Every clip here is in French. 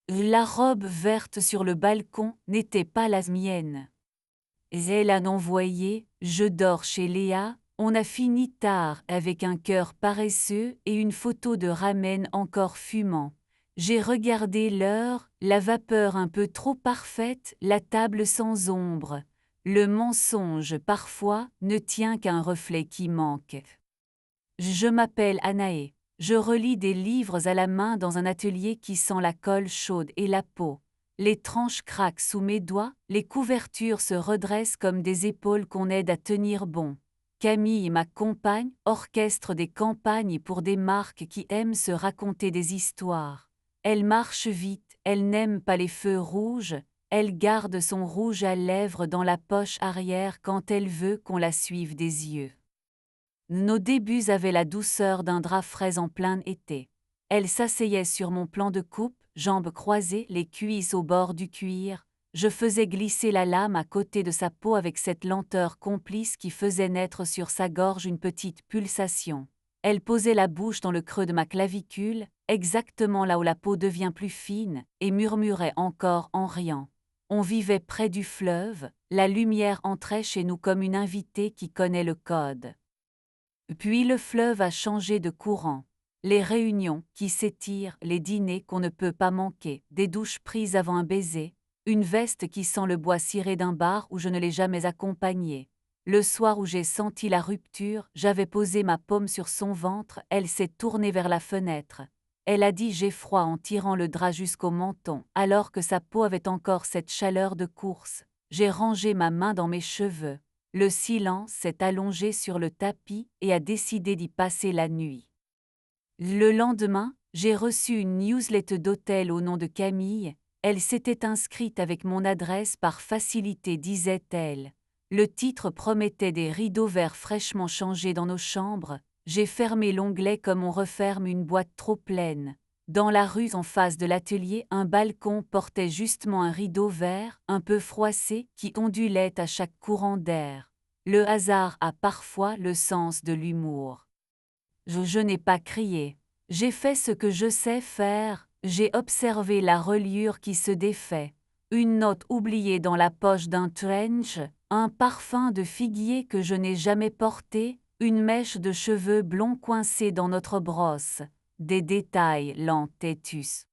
La robe verte sur le balcon n'était pas la mienne. Elle a envoyé, je dors chez Léa, on a fini tard avec un cœur paresseux et une photo de ramen encore fumant. J'ai regardé l'heure, la vapeur un peu trop parfaite, la table sans ombre. Le mensonge, parfois, ne tient qu'un reflet qui manque. Je m'appelle Anaé. Je relis des livres à la main dans un atelier qui sent la colle chaude et la peau. Les tranches craquent sous mes doigts, les couvertures se redressent comme des épaules qu'on aide à tenir bon. Camille, ma compagne, orchestre des campagnes pour des marques qui aiment se raconter des histoires. Elle marche vite, elle n'aime pas les feux rouges, elle garde son rouge à lèvres dans la poche arrière quand elle veut qu'on la suive des yeux. Nos débuts avaient la douceur d'un drap frais en plein été. Elle s'asseyait sur mon plan de coupe, jambes croisées, les cuisses au bord du cuir. Je faisais glisser la lame à côté de sa peau avec cette lenteur complice qui faisait naître sur sa gorge une petite pulsation. Elle posait la bouche dans le creux de ma clavicule, exactement là où la peau devient plus fine, et murmurait encore en riant. On vivait près du fleuve, la lumière entrait chez nous comme une invitée qui connaît le code. Puis le fleuve a changé de courant. Les réunions qui s'étirent, les dîners qu'on ne peut pas manquer, des douches prises avant un baiser, une veste qui sent le bois ciré d'un bar où je ne l'ai jamais accompagnée. Le soir où j'ai senti la rupture, j'avais posé ma paume sur son ventre, elle s'est tournée vers la fenêtre. Elle a dit j'ai froid en tirant le drap jusqu'au menton, alors que sa peau avait encore cette chaleur de course. J'ai rangé ma main dans mes cheveux. Le silence s'est allongé sur le tapis et a décidé d'y passer la nuit. Le lendemain, j'ai reçu une newsletter d'hôtel au nom de Camille. Elle s'était inscrite avec mon adresse par facilité, disait-elle. Le titre promettait des rideaux verts fraîchement changés dans nos chambres. J'ai fermé l'onglet comme on referme une boîte trop pleine. Dans la rue en face de l'atelier, un balcon portait justement un rideau vert, un peu froissé, qui ondulait à chaque courant d'air. Le hasard a parfois le sens de l'humour. Je n'ai pas crié. J'ai fait ce que je sais faire, j'ai observé la reliure qui se défait. Une note oubliée dans la poche d'un trench, un parfum de figuier que je n'ai jamais porté, une mèche de cheveux blonds coincée dans notre brosse. Des détails lents têtus.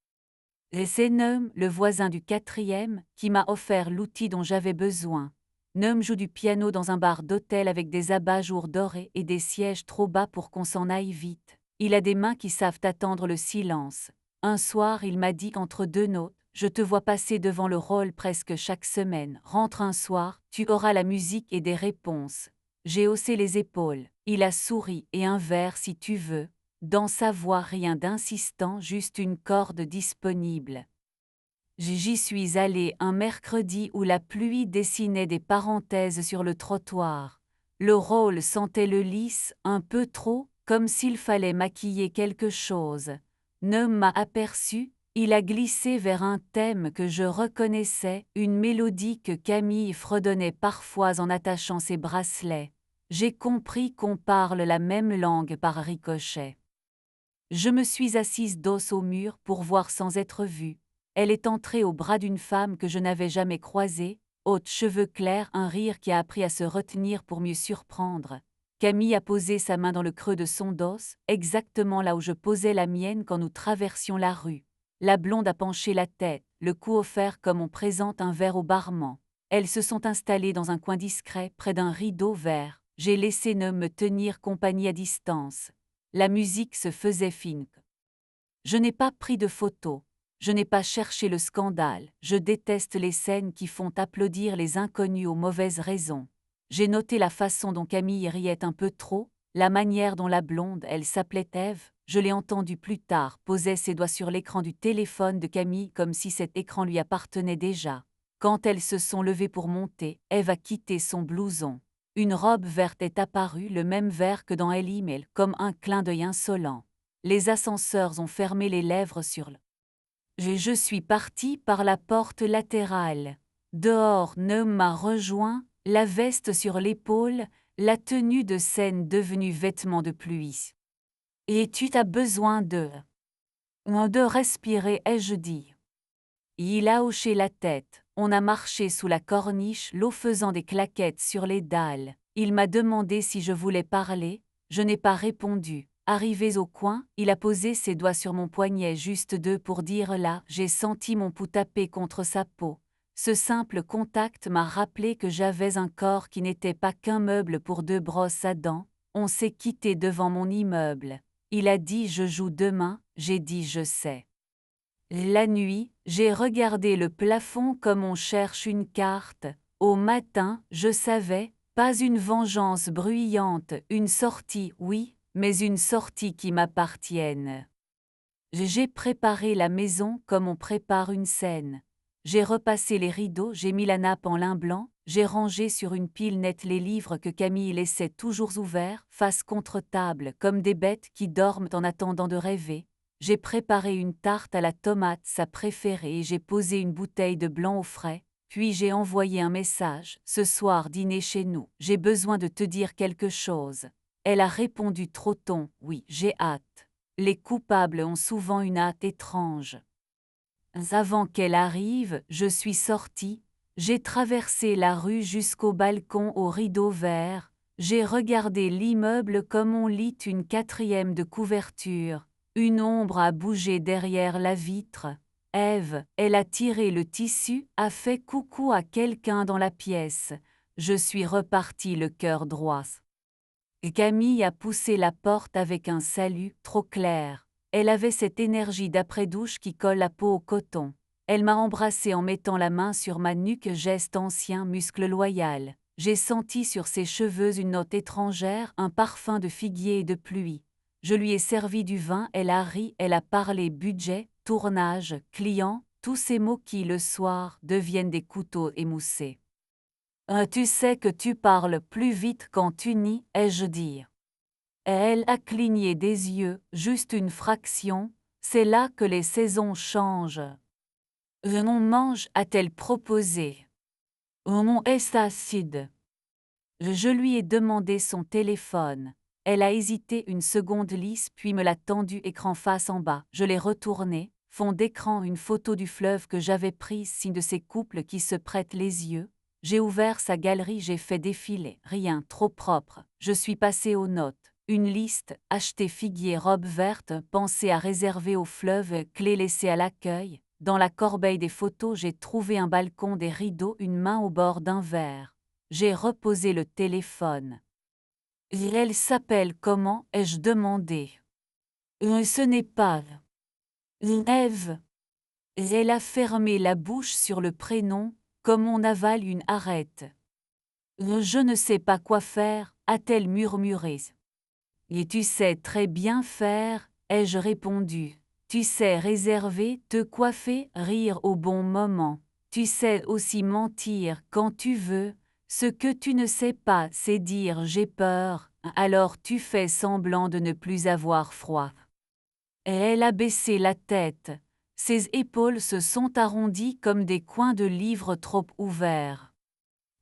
Et c'est Neum, le voisin du quatrième, qui m'a offert l'outil dont j'avais besoin. Neum joue du piano dans un bar d'hôtel avec des abat-jours dorés et des sièges trop bas pour qu'on s'en aille vite. Il a des mains qui savent attendre le silence. Un soir, il m'a dit entre deux notes, je te vois passer devant le rôle presque chaque semaine. Rentre un soir, tu auras la musique et des réponses. J'ai haussé les épaules. Il a souri et un verre si tu veux. Dans sa voix rien d'insistant, juste une corde disponible. J'y suis allé un mercredi où la pluie dessinait des parenthèses sur le trottoir. Le rôle sentait le lisse, un peu trop, comme s'il fallait maquiller quelque chose. Ne m'a aperçu, il a glissé vers un thème que je reconnaissais, une mélodie que Camille fredonnait parfois en attachant ses bracelets. J'ai compris qu'on parle la même langue par ricochet. Je me suis assise dos au mur pour voir sans être vue. Elle est entrée au bras d'une femme que je n'avais jamais croisée, haute, cheveux clairs, un rire qui a appris à se retenir pour mieux surprendre. Camille a posé sa main dans le creux de son dos, exactement là où je posais la mienne quand nous traversions la rue. La blonde a penché la tête, le cou offert comme on présente un verre au barman. Elles se sont installées dans un coin discret, près d'un rideau vert. J'ai laissé ne me tenir compagnie à distance. La musique se faisait fine. Je n'ai pas pris de photos. Je n'ai pas cherché le scandale. Je déteste les scènes qui font applaudir les inconnus aux mauvaises raisons. J'ai noté la façon dont Camille riait un peu trop, la manière dont la blonde, elle s'appelait Ève, je l'ai entendue plus tard, posait ses doigts sur l'écran du téléphone de Camille comme si cet écran lui appartenait déjà. Quand elles se sont levées pour monter, Ève a quitté son blouson. Une robe verte est apparue, le même vert que dans Ellie Mail, comme un clin d'œil insolent. Les ascenseurs ont fermé les lèvres sur le. Je suis partie par la porte latérale. Dehors, Neum m'a rejoint, la veste sur l'épaule, la tenue de scène devenue vêtement de pluie. Et tu as besoin de respirer, ai-je dit. Il a hoché la tête. On a marché sous la corniche, l'eau faisant des claquettes sur les dalles. Il m'a demandé si je voulais parler, je n'ai pas répondu. Arrivés au coin, il a posé ses doigts sur mon poignet juste deux pour dire là, j'ai senti mon pouls taper contre sa peau. Ce simple contact m'a rappelé que j'avais un corps qui n'était pas qu'un meuble pour deux brosses à dents. On s'est quitté devant mon immeuble. Il a dit je joue demain, j'ai dit je sais. La nuit, j'ai regardé le plafond comme on cherche une carte. Au matin, je savais, pas une vengeance bruyante, une sortie, oui, mais une sortie qui m'appartienne. J'ai préparé la maison comme on prépare une scène. J'ai repassé les rideaux, j'ai mis la nappe en lin blanc, j'ai rangé sur une pile nette les livres que Camille laissait toujours ouverts, face contre table, comme des bêtes qui dorment en attendant de rêver. J'ai préparé une tarte à la tomate, sa préférée, et j'ai posé une bouteille de blanc au frais, puis j'ai envoyé un message, ce soir dîner chez nous, j'ai besoin de te dire quelque chose. Elle a répondu trotton, oui, j'ai hâte. Les coupables ont souvent une hâte étrange. Avant qu'elle arrive, je suis sortie, j'ai traversé la rue jusqu'au balcon aux rideaux verts, j'ai regardé l'immeuble comme on lit une quatrième de couverture, une ombre a bougé derrière la vitre. Ève, elle a tiré le tissu, a fait coucou à quelqu'un dans la pièce. Je suis repartie le cœur droit. Camille a poussé la porte avec un salut trop clair. Elle avait cette énergie d'après-douche qui colle la peau au coton. Elle m'a embrassé en mettant la main sur ma nuque, geste ancien, muscle loyal. J'ai senti sur ses cheveux une note étrangère, un parfum de figuier et de pluie. Je lui ai servi du vin, elle a ri, elle a parlé budget, tournage, client, tous ces mots qui, le soir, deviennent des couteaux émoussés. Tu sais que tu parles plus vite quand tu nies, ai-je dit. Elle a cligné des yeux, juste une fraction, c'est là que les saisons changent. On mange, a-t-elle proposé. On est acide. Je lui ai demandé son téléphone. Elle a hésité une seconde lisse puis me l'a tendu écran face en bas. Je l'ai retourné, fond d'écran une photo du fleuve que j'avais prise, signe de ces couples qui se prêtent les yeux. J'ai ouvert sa galerie, j'ai fait défiler, rien, trop propre. Je suis passé aux notes. Une liste, acheter figuier, robe verte, pensée à réserver au fleuve, clé laissée à l'accueil. Dans la corbeille des photos, j'ai trouvé un balcon, des rideaux, une main au bord d'un verre. J'ai reposé le téléphone. Elle s'appelle comment, ai-je demandé. Ce n'est pas. Ève. Elle a fermé la bouche sur le prénom, comme on avale une arête. Je ne sais pas quoi faire, a-t-elle murmuré. Et tu sais très bien faire, ai-je répondu. Tu sais réserver, te coiffer, rire au bon moment. Tu sais aussi mentir quand tu veux. Ce que tu ne sais pas, c'est dire j'ai peur, alors tu fais semblant de ne plus avoir froid. Et elle a baissé la tête. Ses épaules se sont arrondies comme des coins de livres trop ouverts.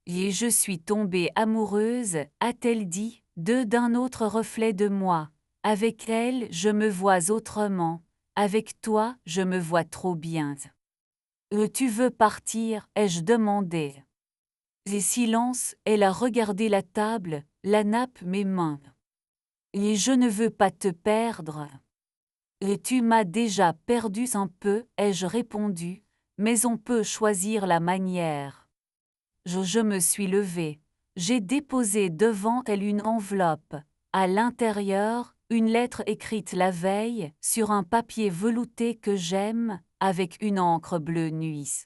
Et je suis tombée amoureuse, a-t-elle dit, d'un autre reflet de moi. Avec elle, je me vois autrement. Avec toi, je me vois trop bien. Tu veux partir, ai-je demandé. Et silence, elle a regardé la table, la nappe, mes mains. Et je ne veux pas te perdre. Et tu m'as déjà perdu un peu, ai-je répondu, mais on peut choisir la manière. Je me suis levée. J'ai déposé devant elle une enveloppe. À l'intérieur, une lettre écrite la veille, sur un papier velouté que j'aime, avec une encre bleue nuit.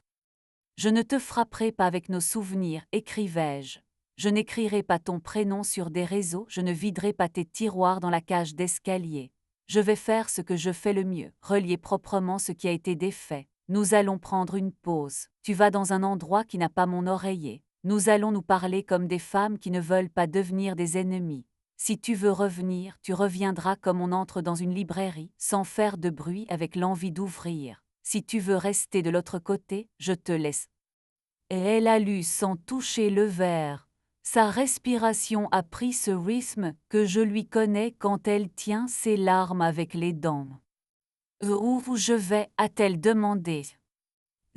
Je ne te frapperai pas avec nos souvenirs, écrivais-je. Je n'écrirai pas ton prénom sur des réseaux, je ne viderai pas tes tiroirs dans la cage d'escalier. Je vais faire ce que je fais le mieux, relier proprement ce qui a été défait. Nous allons prendre une pause. Tu vas dans un endroit qui n'a pas mon oreiller. Nous allons nous parler comme des femmes qui ne veulent pas devenir des ennemis. Si tu veux revenir, tu reviendras comme on entre dans une librairie, sans faire de bruit, avec l'envie d'ouvrir. Si tu veux rester de l'autre côté, je te laisse. Et elle a lu sans toucher le verre. Sa respiration a pris ce rythme que je lui connais quand elle tient ses larmes avec les dents. Où je vais, a-t-elle demandé.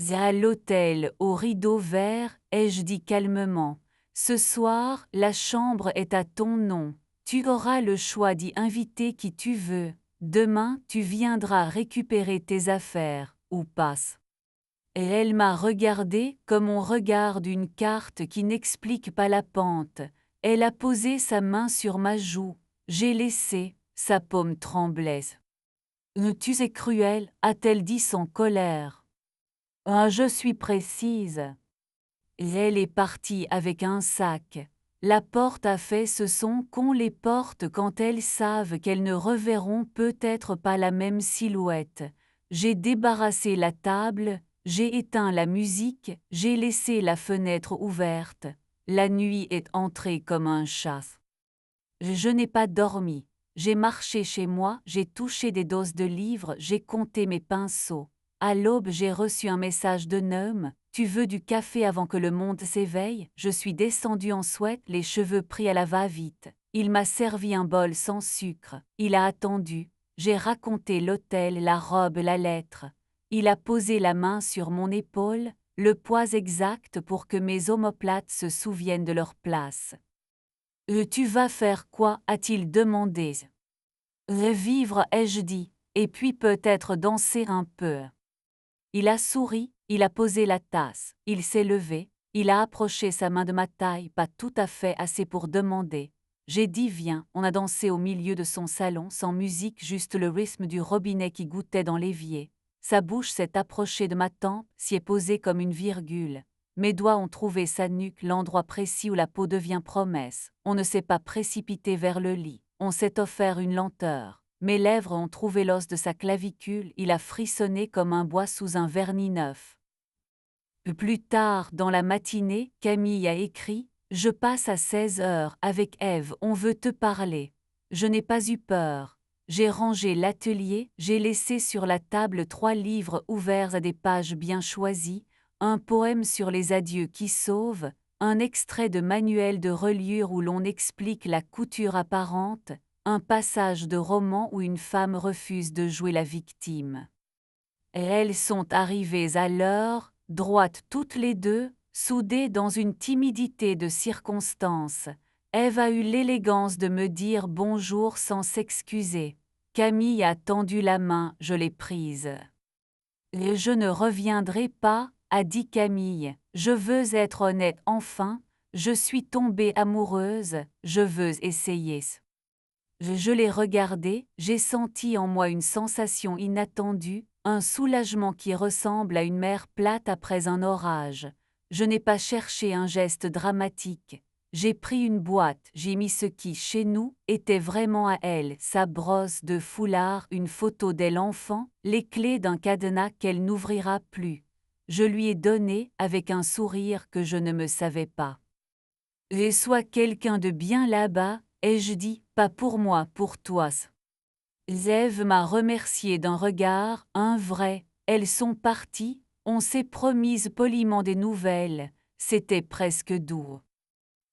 À l'hôtel au rideau vert, ai-je dit calmement. Ce soir, la chambre est à ton nom. Tu auras le choix d'y inviter qui tu veux. Demain, tu viendras récupérer tes affaires, ou passe. Et elle m'a regardé comme on regarde une carte qui n'explique pas la pente. Elle a posé sa main sur ma joue. J'ai laissé, sa paume tremblait. Tu es cruelle, a-t-elle dit sans colère. Ah, je suis précise. Et elle est partie avec un sac. La porte a fait ce son qu'ont les portes quand elles savent qu'elles ne reverront peut-être pas la même silhouette. J'ai débarrassé la table, j'ai éteint la musique, j'ai laissé la fenêtre ouverte. La nuit est entrée comme un chat. Je n'ai pas dormi. J'ai marché chez moi, j'ai touché des doses de livres, j'ai compté mes pinceaux. À l'aube, j'ai reçu un message de Neum. Tu veux du café avant que le monde s'éveille? Je suis descendue en sweat, les cheveux pris à la va-vite. Il m'a servi un bol sans sucre. Il a attendu. J'ai raconté l'hôtel, la robe, la lettre. Il a posé la main sur mon épaule, le poids exact pour que mes omoplates se souviennent de leur place. Tu vas faire quoi? A-t-il demandé. Vivre, ai-je dit, et puis peut-être danser un peu. Il a souri, il a posé la tasse, il s'est levé, il a approché sa main de ma taille, pas tout à fait assez pour demander. J'ai dit viens, on a dansé au milieu de son salon, sans musique, juste le rythme du robinet qui gouttait dans l'évier. Sa bouche s'est approchée de ma tempe, s'y est posée comme une virgule. Mes doigts ont trouvé sa nuque, l'endroit précis où la peau devient promesse. On ne s'est pas précipité vers le lit. On s'est offert une lenteur. Mes lèvres ont trouvé l'os de sa clavicule, il a frissonné comme un bois sous un vernis neuf. Plus tard, dans la matinée, Camille a écrit « Je passe à 16 heures avec Ève, on veut te parler. » Je n'ai pas eu peur. J'ai rangé l'atelier, j'ai laissé sur la table 3 livres ouverts à des pages bien choisies, un poème sur les adieux qui sauvent, un extrait de manuel de reliure où l'on explique la couture apparente, un passage de roman où une femme refuse de jouer la victime. Et elles sont arrivées à l'heure, droites toutes les deux, soudées dans une timidité de circonstance. Ève a eu l'élégance de me dire bonjour sans s'excuser. Camille a tendu la main, je l'ai prise. Et je ne reviendrai pas, a dit Camille. Je veux être honnête enfin, je suis tombée amoureuse, je veux essayer. Je l'ai regardé, j'ai senti en moi une sensation inattendue, un soulagement qui ressemble à une mer plate après un orage. Je n'ai pas cherché un geste dramatique. J'ai pris une boîte, j'ai mis ce qui, chez nous, était vraiment à elle, sa brosse de foulard, une photo d'elle enfant, les clés d'un cadenas qu'elle n'ouvrira plus. Je lui ai donné, avec un sourire que je ne me savais pas. Et sois quelqu'un de bien là-bas, ai-je dit, pas pour moi, pour toi. Ève m'a remercié d'un regard, un vrai, elles sont parties, on s'est promise poliment des nouvelles, c'était presque doux.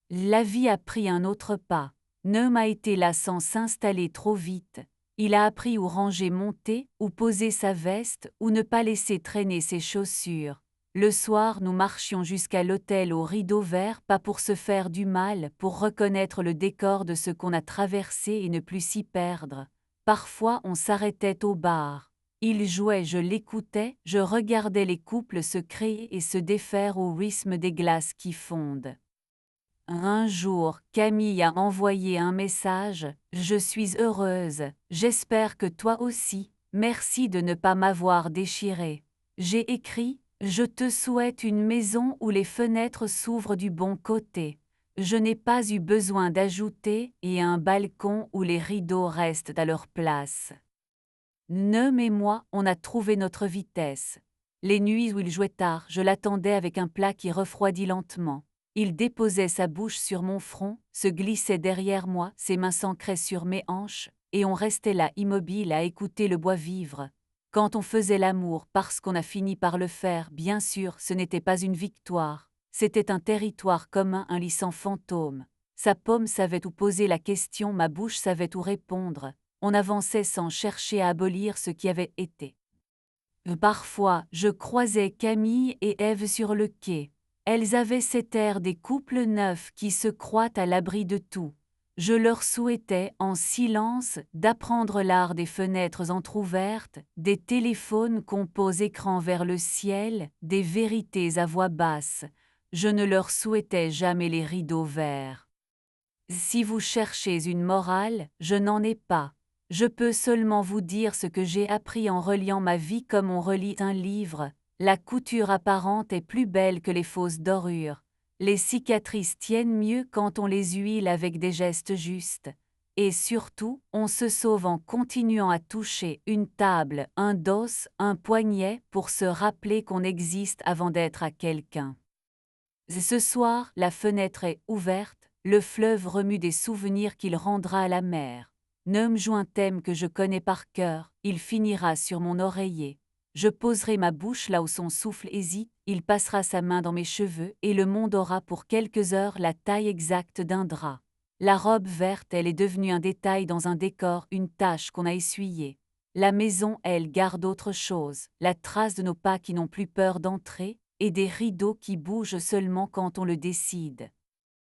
La vie a pris un autre pas, Neum a été là sans s'installer trop vite, il a appris où ranger mon thé, où poser sa veste, où ne pas laisser traîner ses chaussures. Le soir, nous marchions jusqu'à l'hôtel au rideau vert, pas pour se faire du mal, pour reconnaître le décor de ce qu'on a traversé et ne plus s'y perdre. Parfois, on s'arrêtait au bar. Il jouait, je l'écoutais, je regardais les couples se créer et se défaire au rythme des glaces qui fondent. Un jour, Camille a envoyé un message « Je suis heureuse, j'espère que toi aussi, merci de ne pas m'avoir déchirée. » J'ai écrit « Je te souhaite une maison où les fenêtres s'ouvrent du bon côté. » Je n'ai pas eu besoin d'ajouter « et un balcon où les rideaux restent à leur place. » Neum et moi, on a trouvé notre vitesse. Les nuits où il jouait tard, je l'attendais avec un plat qui refroidit lentement. Il déposait sa bouche sur mon front, se glissait derrière moi, ses mains s'ancraient sur mes hanches, et on restait là immobile à écouter le bois vivre. Quand on faisait l'amour parce qu'on a fini par le faire, bien sûr, ce n'était pas une victoire. C'était un territoire commun, un lit sans fantôme. Sa paume savait où poser la question, ma bouche savait où répondre. On avançait sans chercher à abolir ce qui avait été. Parfois, je croisais Camille et Ève sur le quai. Elles avaient cet air des couples neufs qui se croient à l'abri de tout. Je leur souhaitais, en silence, d'apprendre l'art des fenêtres entr'ouvertes, des téléphones qu'on pose écran vers le ciel, des vérités à voix basse. Je ne leur souhaitais jamais les rideaux verts. Si vous cherchez une morale, je n'en ai pas. Je peux seulement vous dire ce que j'ai appris en reliant ma vie comme on relit un livre. La couture apparente est plus belle que les fausses dorures. Les cicatrices tiennent mieux quand on les huile avec des gestes justes. Et surtout, on se sauve en continuant à toucher une table, un dos, un poignet pour se rappeler qu'on existe avant d'être à quelqu'un. Ce soir, la fenêtre est ouverte, le fleuve remue des souvenirs qu'il rendra à la mer. Nomme joue un thème que je connais par cœur, il finira sur mon oreiller. Je poserai ma bouche là où son souffle hésite, il passera sa main dans mes cheveux et le monde aura pour quelques heures la taille exacte d'un drap. La robe verte, elle est devenue un détail dans un décor, une tache qu'on a essuyée. La maison, elle, garde autre chose, la trace de nos pas qui n'ont plus peur d'entrer, et des rideaux qui bougent seulement quand on le décide.